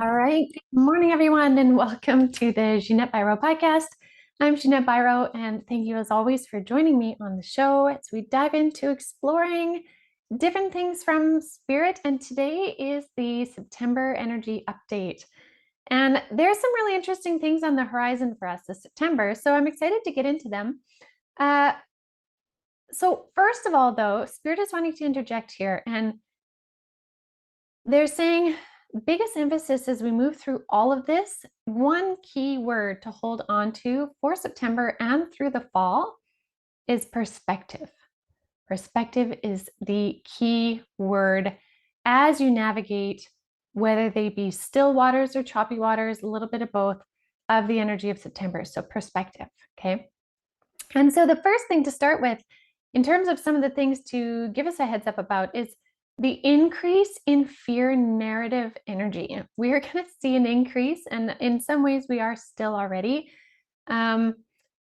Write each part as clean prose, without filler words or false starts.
All right. Good morning, everyone, and welcome to the Ginette Biro Podcast. I'm Ginette Biro, and thank you, as always, for joining me on the show as we dive into exploring different things from spirit. And today is the September energy update. And there's some really interesting things on the horizon for us this September, so I'm excited to get into them. So first of all, though, Spirit is wanting to interject here, and they're saying biggest emphasis as we move through all of this, one key word to hold on to for September and through the fall is perspective. Perspective is the key word as you navigate, whether they be still waters or choppy waters, a little bit of both of the energy of September. So perspective, okay? And so the first thing to start with, in terms of some of the things to give us a heads up about, is the increase in fear narrative energy. We are going to see an increase, and in some ways we are still already, an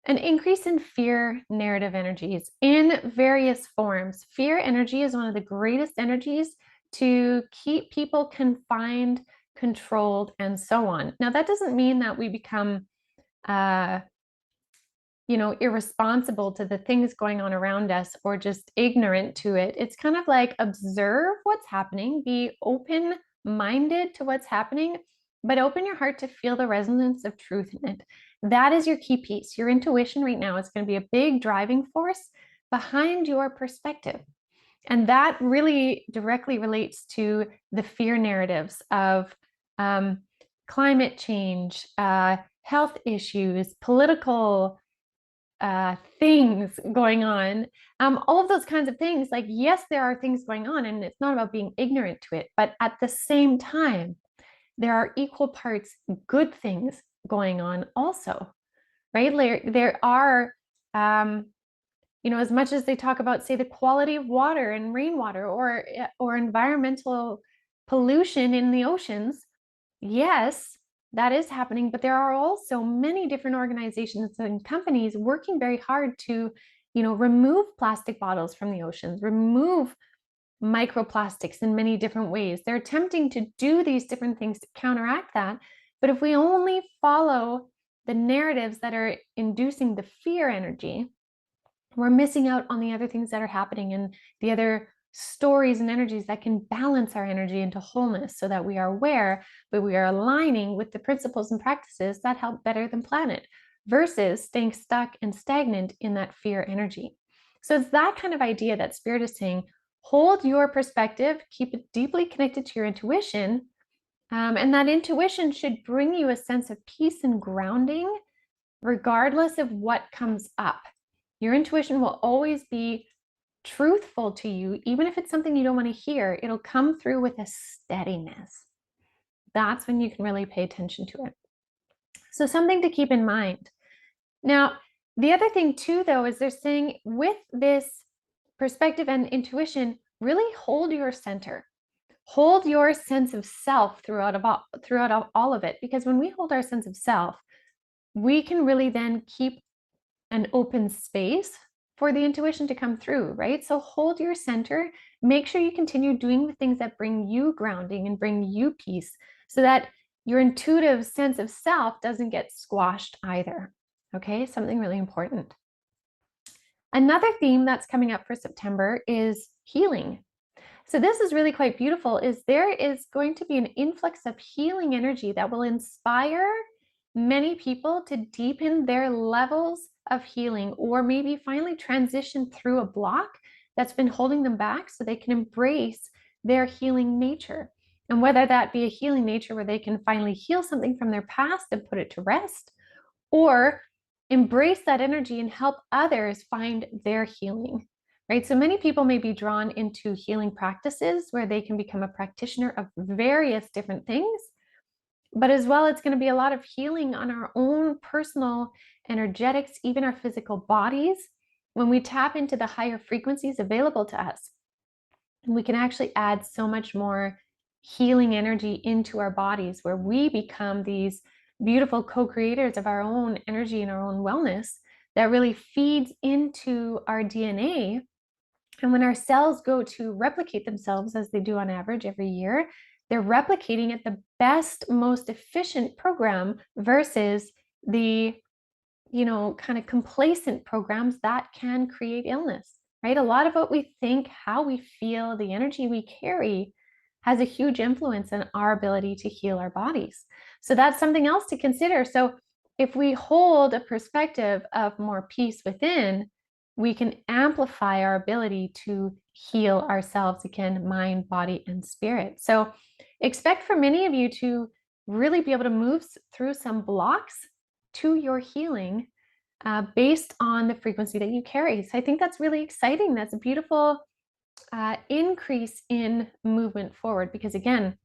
increase in fear narrative energies in various forms. Fear energy is one of the greatest energies to keep people confined, controlled, and so on. Now, that doesn't mean that we become irresponsible to the things going on around us or just ignorant to it. It's kind of like observe what's happening, be open-minded to what's happening, but open your heart to feel the resonance of truth in it. That is your key piece. Your intuition right now is going to be a big driving force behind your perspective. And that really directly relates to the fear narratives of climate change, health issues, political things going on, all of those kinds of things. Like, yes, there are things going on, and it's not about being ignorant to it, but at the same time, there are equal parts good things going on also, right? There are, as much as they talk about, say, the quality of water and rainwater or environmental pollution in the oceans, yes, that is happening, but there are also many different organizations and companies working very hard to, remove plastic bottles from the oceans, remove microplastics in many different ways. They're attempting to do these different things to counteract that. But if we only follow the narratives that are inducing the fear energy, we're missing out on the other things that are happening and the other stories and energies that can balance our energy into wholeness so that we are aware, but we are aligning with the principles and practices that help better the planet versus staying stuck and stagnant in that fear energy. So it's that kind of idea that Spirit is saying, hold your perspective, keep it deeply connected to your intuition. And that intuition should bring you a sense of peace and grounding, regardless of what comes up. Your intuition will always be truthful to you, even if it's something you don't want to hear. It'll come through with a steadiness. That's when you can really pay attention to it. So something to keep in mind. Now, the other thing too, though, is they're saying with this perspective and intuition, really hold your center. Hold your sense of self throughout all of it, because when we hold our sense of self, we can really then keep an open space for the intuition to come through, right? So hold your center, make sure you continue doing the things that bring you grounding and bring you peace so that your intuitive sense of self doesn't get squashed either. Okay, something really important. Another theme that's coming up for September is healing. So this is really quite beautiful, is there is going to be an influx of healing energy that will inspire many people to deepen their levels of healing, or maybe finally transition through a block that's been holding them back so they can embrace their healing nature. And whether that be a healing nature where they can finally heal something from their past and put it to rest, or embrace that energy and help others find their healing, right? So many people may be drawn into healing practices where they can become a practitioner of various different things. But as well, it's going to be a lot of healing on our own personal energetics, even our physical bodies. When we tap into the higher frequencies available to us, we can actually add so much more healing energy into our bodies, where we become these beautiful co-creators of our own energy and our own wellness that really feeds into our DNA. And when our cells go to replicate themselves, as they do on average every year, they're replicating at the best, most efficient program versus the, kind of complacent programs that can create illness, right? A lot of what we think, how we feel, the energy we carry has a huge influence on our ability to heal our bodies. So that's something else to consider. So if we hold a perspective of more peace within, we can amplify our ability to heal ourselves again, mind, body, and spirit. So expect for many of you to really be able to move through some blocks to your healing based on the frequency that you carry. So I think that's really exciting. That's a beautiful increase in movement forward, because again,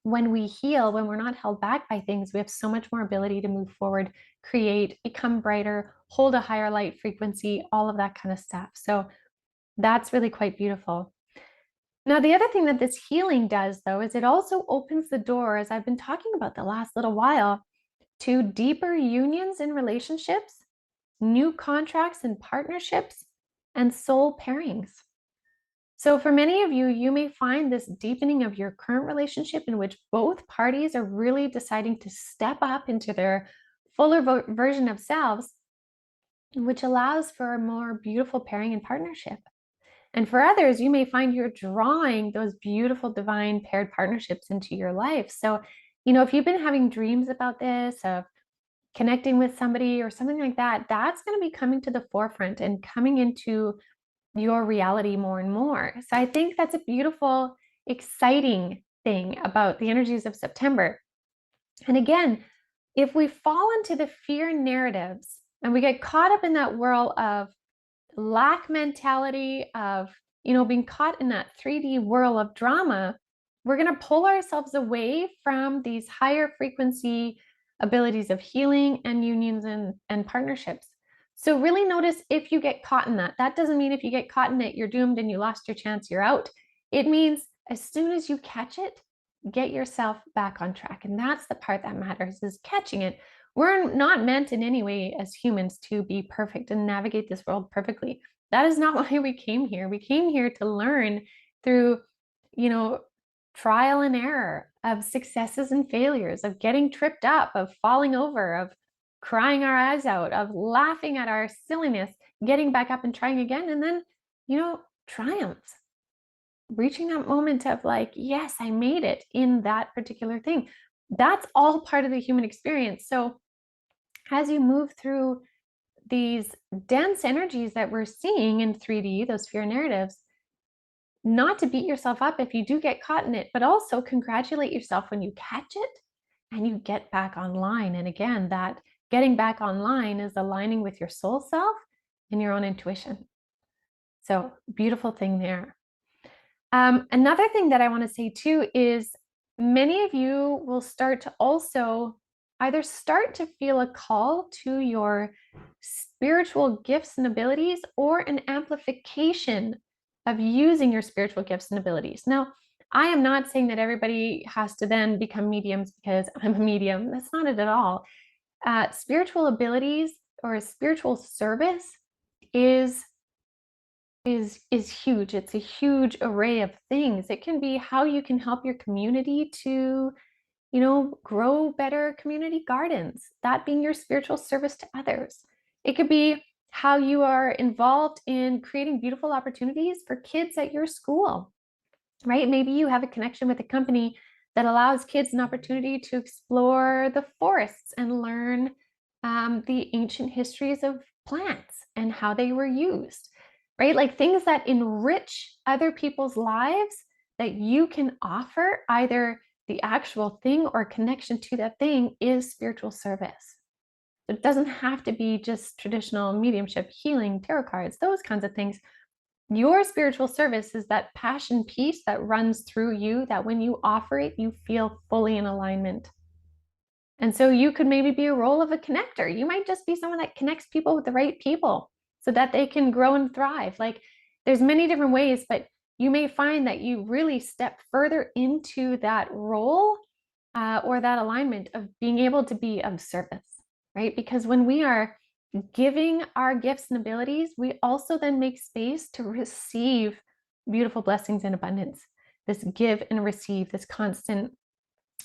when we heal, when we're not held back by things, we have so much more ability to move forward, create, become brighter, hold a higher light frequency, all of that kind of stuff. So that's really quite beautiful. Now, the other thing that this healing does, though, is it also opens the door, as I've been talking about the last little while, to deeper unions in relationships, new contracts and partnerships, and soul pairings. So for many of you, you may find this deepening of your current relationship in which both parties are really deciding to step up into their fuller version of selves, which allows for a more beautiful pairing and partnership. And for others, you may find you're drawing those beautiful divine paired partnerships into your life. So, if you've been having dreams about this, of connecting with somebody or something like that, that's going to be coming to the forefront and coming into your reality more and more. So I think that's a beautiful, exciting thing about the energies of September. And again, if we fall into the fear narratives and we get caught up in that whirl of lack mentality, of being caught in that 3D whirl of drama, we're going to pull ourselves away from these higher frequency abilities of healing and unions and partnerships. So really notice if you get caught in that. That doesn't mean if you get caught in it, you're doomed and you lost your chance, you're out. It means as soon as you catch it, get yourself back on track. And that's the part that matters, is catching it. We're not meant in any way as humans to be perfect and navigate this world perfectly. That is not why we came here. We came here to learn through, trial and error, of successes and failures, of getting tripped up, of falling over, of crying our eyes out, of laughing at our silliness, getting back up and trying again, and then, triumphs. Reaching that moment of like, yes, I made it in that particular thing. That's all part of the human experience. So as you move through these dense energies that we're seeing in 3D, those fear narratives, not to beat yourself up if you do get caught in it, but also congratulate yourself when you catch it and you get back online. And again, that getting back online is aligning with your soul self and your own intuition. So beautiful thing there. Another thing that I want to say too is many of you will start to also either start to feel a call to your spiritual gifts and abilities, or an amplification of using your spiritual gifts and abilities. Now, I am not saying that everybody has to then become mediums because I'm a medium. That's not it at all. Spiritual abilities or a spiritual service is huge. It's a huge array of things. It can be how you can help your community to, grow better community gardens, that being your spiritual service to others. It could be how you are involved in creating beautiful opportunities for kids at your school, right? Maybe you have a connection with a company that allows kids an opportunity to explore the forests and learn the ancient histories of plants and how they were used, right? Like things that enrich other people's lives that you can offer, either the actual thing or connection to that thing, is spiritual service. It doesn't have to be just traditional mediumship, healing, tarot cards, those kinds of things. Your spiritual service is that passion piece that runs through you, that when you offer it, you feel fully in alignment. And so you could maybe be a role of a connector. You might just be someone that connects people with the right people so that they can grow and thrive. Like there's many different ways, but you may find that you really step further into that role or that alignment of being able to be of service, right? Because when we are giving our gifts and abilities, we also then make space to receive beautiful blessings in abundance. this give and receive, this constant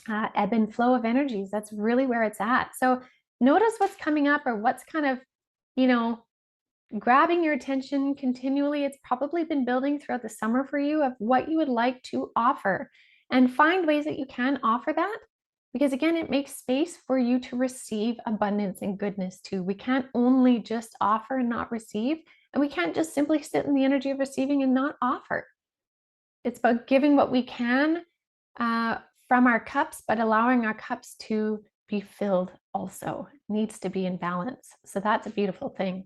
ebb and flow of energies. That's really where it's at. So notice what's coming up or what's kind of, you know, grabbing your attention continually. It's probably been building throughout the summer for you of what you would like to offer, and find ways that you can offer that. Because again, it makes space for you to receive abundance and goodness too. We can't only just offer and not receive, and we can't just simply sit in the energy of receiving and not offer. It's about giving what we can from our cups, but allowing our cups to be filled also. It needs to be in balance. So that's a beautiful thing.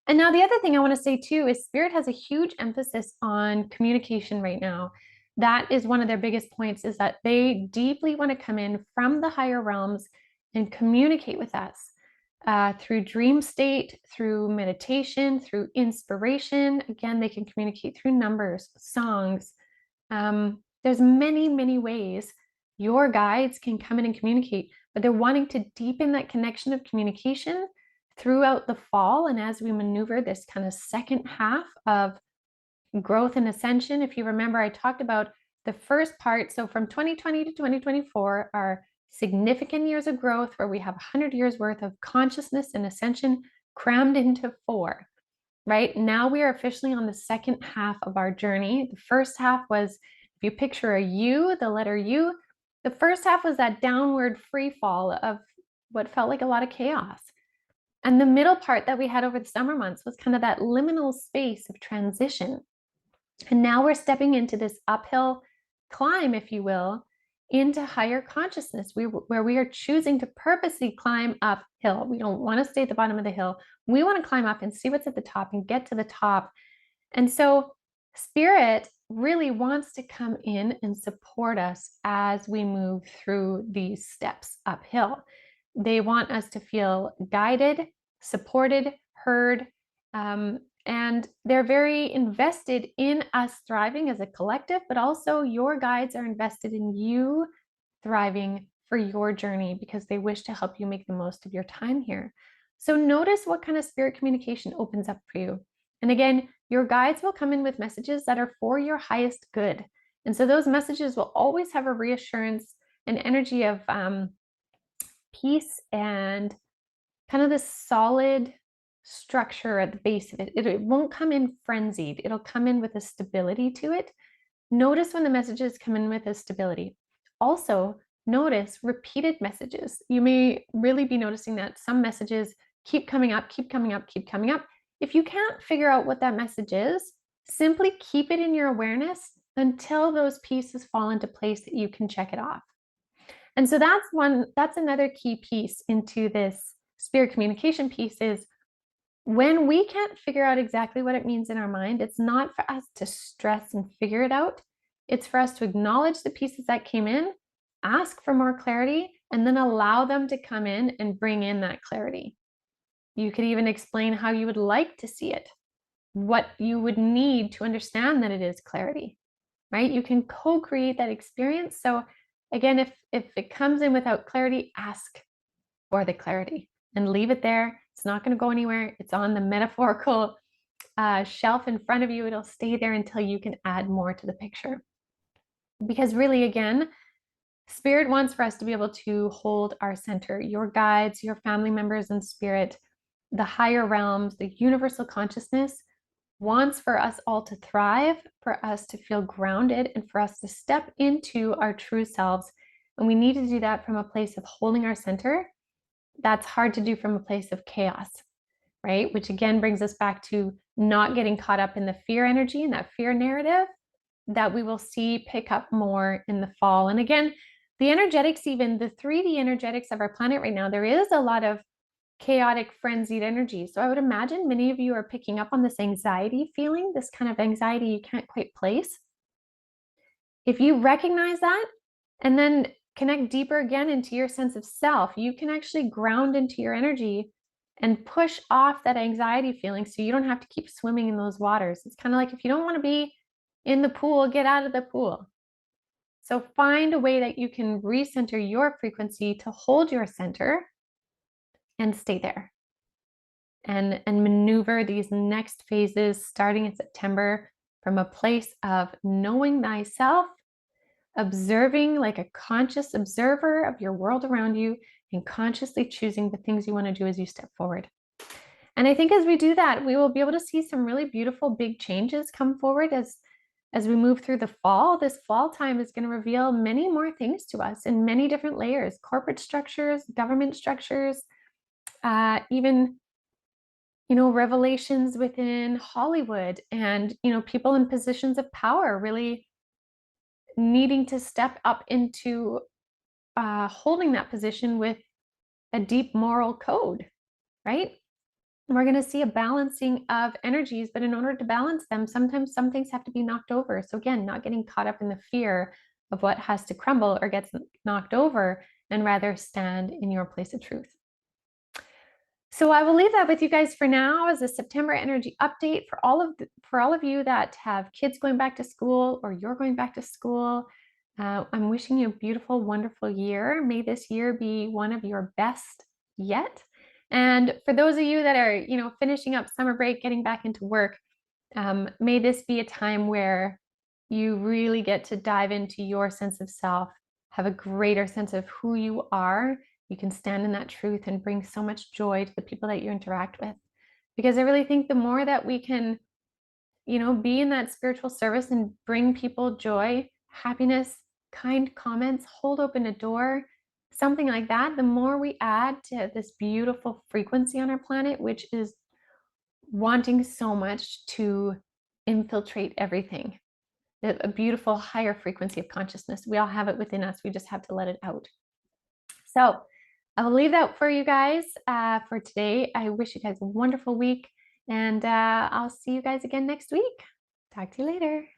And now the other thing I want to say too is Spirit has a huge emphasis on communication right now. That is one of their biggest points, is that they deeply want to come in from the higher realms and communicate with us through dream state, through meditation, through inspiration. Again, they can communicate through numbers, songs. There's many, many ways your guides can come in and communicate, but they're wanting to deepen that connection of communication throughout the fall. And as we maneuver this kind of second half of growth and ascension, if you remember, I talked about the first part. So from 2020 to 2024 are significant years of growth where we have 100 years worth of consciousness and ascension crammed into 4. Right now, we are officially on the second half of our journey. The first half was, if you picture a U, the letter U, the first half was that downward free fall of what felt like a lot of chaos. And the middle part that we had over the summer months was kind of that liminal space of transition. And now we're stepping into this uphill climb, if you will, into higher consciousness, where we are choosing to purposely climb uphill. We don't want to stay at the bottom of the hill. We want to climb up and see what's at the top and get to the top. And so Spirit really wants to come in and support us as we move through these steps uphill. They want us to feel guided, supported, heard, and they're very invested in us thriving as a collective, but also your guides are invested in you thriving for your journey because they wish to help you make the most of your time here. So notice what kind of spirit communication opens up for you. And again, your guides will come in with messages that are for your highest good. And so those messages will always have a reassurance, an energy of peace, and kind of this solid structure at the base of it. It won't come in frenzied. It'll come in with a stability to it. Notice when the messages come in with a stability. Also, notice repeated messages. You may really be noticing that some messages keep coming up, keep coming up, keep coming up. If you can't figure out what that message is, simply keep it in your awareness until those pieces fall into place that you can check it off. And so that's another key piece into this spirit communication piece is when we can't figure out exactly what it means in our mind, it's not for us to stress and figure it out. It's for us to acknowledge the pieces that came in, ask for more clarity, and then allow them to come in and bring in that clarity. You could even explain how you would like to see it, what you would need to understand that it is clarity, right? You can co-create that experience. So again, if it comes in without clarity, ask for the clarity and leave it there. It's not going to go anywhere. It's on the metaphorical shelf in front of you. It'll stay there until you can add more to the picture. Because really, again, Spirit wants for us to be able to hold our center, your guides, your family members in spirit, the higher realms, the universal consciousness wants for us all to thrive, for us to feel grounded, and for us to step into our true selves. And we need to do that from a place of holding our center. That's hard to do from a place of chaos, right? Which again brings us back to not getting caught up in the fear energy and that fear narrative that we will see pick up more in the fall. And again, the energetics, even the 3D energetics of our planet right now, there is a lot of chaotic, frenzied energy. So I would imagine many of you are picking up on this anxiety feeling, this kind of anxiety you can't quite place. If you recognize that and then connect deeper again into your sense of self, you can actually ground into your energy and push off that anxiety feeling so you don't have to keep swimming in those waters. It's kind of like if you don't want to be in the pool, get out of the pool. So find a way that you can recenter your frequency to hold your center and stay there. And maneuver these next phases starting in September, from a place of knowing thyself, observing like a conscious observer of your world around you, and consciously choosing the things you want to do as you step forward. And I think as we do that, we will be able to see some really beautiful big changes come forward as we move through the fall. This fall time is going to reveal many more things to us in many different layers, corporate structures, government structures, even revelations within Hollywood, and people in positions of power really needing to step up into holding that position with a deep moral code, right? We're going to see a balancing of energies, but in order to balance them, sometimes some things have to be knocked over. So again, not getting caught up in the fear of what has to crumble or gets knocked over, and rather stand in your place of truth. So I will leave that with you guys for now as a September energy update for all of you that have kids going back to school or you're going back to school. I'm wishing you a beautiful, wonderful year. May this year be one of your best yet. And for those of you that are, finishing up summer break, getting back into work, may this be a time where you really get to dive into your sense of self, have a greater sense of who you are. You can stand in that truth and bring so much joy to the people that you interact with. Because I really think the more that we can, be in that spiritual service and bring people joy, happiness, kind comments, hold open a door, something like that, the more we add to this beautiful frequency on our planet, which is wanting so much to infiltrate everything. A beautiful higher frequency of consciousness. We all have it within us. We just have to let it out. So I will leave that for you guys for today. I wish you guys a wonderful week, and I'll see you guys again next week. Talk to you later.